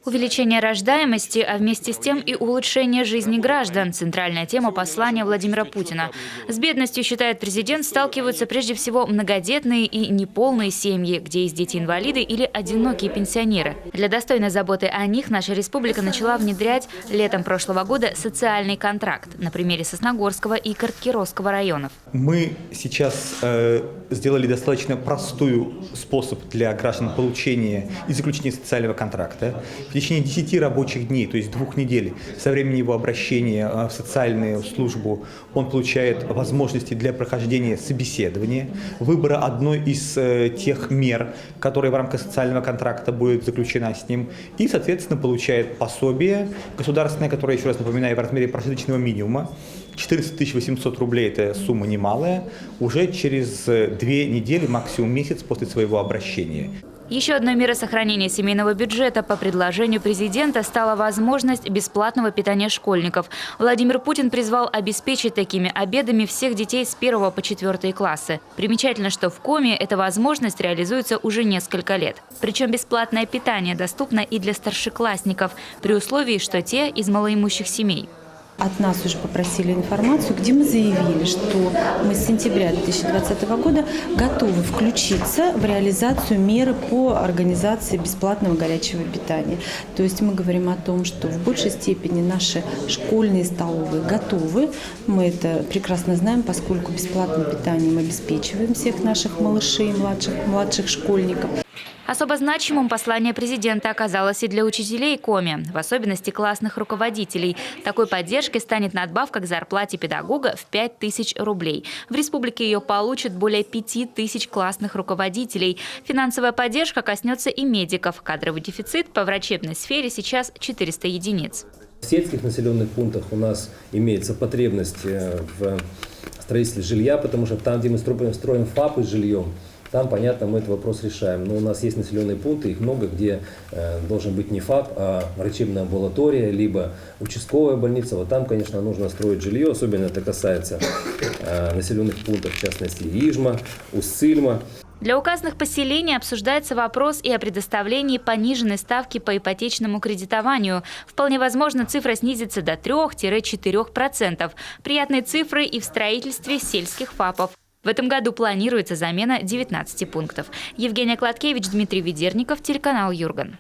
Увеличение рождаемости, а вместе с тем и улучшение жизни граждан – центральная тема послания Владимира Путина. С бедностью, считает президент, сталкиваются прежде всего многодетные и неполные семьи, где есть дети-инвалиды или одинокие пенсионеры. Для достойной заботы о них наша республика начала внедрять летом прошлого года социальный контракт на примере Сосногорского и Карткировского районов. Мы сейчас сделали достаточно простой способ для граждан получения и заключения социального контракта. В течение 10 рабочих дней, то есть 2 недель, со времени его обращения в социальную службу, он получает возможности для прохождения собеседования, выбора одной из тех мер, которые в рамках социального контракта будет заключена с ним, и, соответственно, получает пособие государственное, которое, еще раз напоминаю, в размере прожиточного минимума. 14 800 рублей – это сумма немалая, уже через 2 недели, максимум месяц после своего обращения. Еще одной мерой сохранения семейного бюджета по предложению президента стала возможность бесплатного питания школьников. Владимир Путин призвал обеспечить такими обедами всех детей с 1 по 4 классы. Примечательно, что в Коми эта возможность реализуется уже несколько лет. Причем бесплатное питание доступно и для старшеклассников, при условии, что те из малоимущих семей. От нас уже попросили информацию, где мы заявили, что мы с сентября 2020 года готовы включиться в реализацию меры по организации бесплатного горячего питания. То есть мы говорим о том, что в большей степени наши школьные столовые готовы. Мы это прекрасно знаем, поскольку бесплатным питанием обеспечиваем всех наших малышей, младших школьников. Особо значимым послание президента оказалось и для учителей Коми, в особенности классных руководителей. Такой поддержкой станет надбавка к зарплате педагога в 5000 рублей. В республике ее получат более 5000 классных руководителей. Финансовая поддержка коснется и медиков. Кадровый дефицит по врачебной сфере сейчас 400 единиц. В сельских населенных пунктах у нас имеется потребность в строительстве жилья, потому что там, где мы строим ФАПы с жильем, там, понятно, мы этот вопрос решаем. Но у нас есть населенные пункты, их много, где должен быть не ФАП, а врачебная амбулатория, либо участковая больница. Вот там, конечно, нужно строить жилье, особенно это касается населенных пунктов, в частности, Ижма, Уссыльма. Для указанных поселений обсуждается вопрос и о предоставлении пониженной ставки по ипотечному кредитованию. Вполне возможно, цифра снизится до 3–4%. Приятные цифры и в строительстве сельских ФАПов. В этом году планируется замена 19 пунктов. Евгения Кладкевич, Дмитрий Ведерников, телеканал Юрган.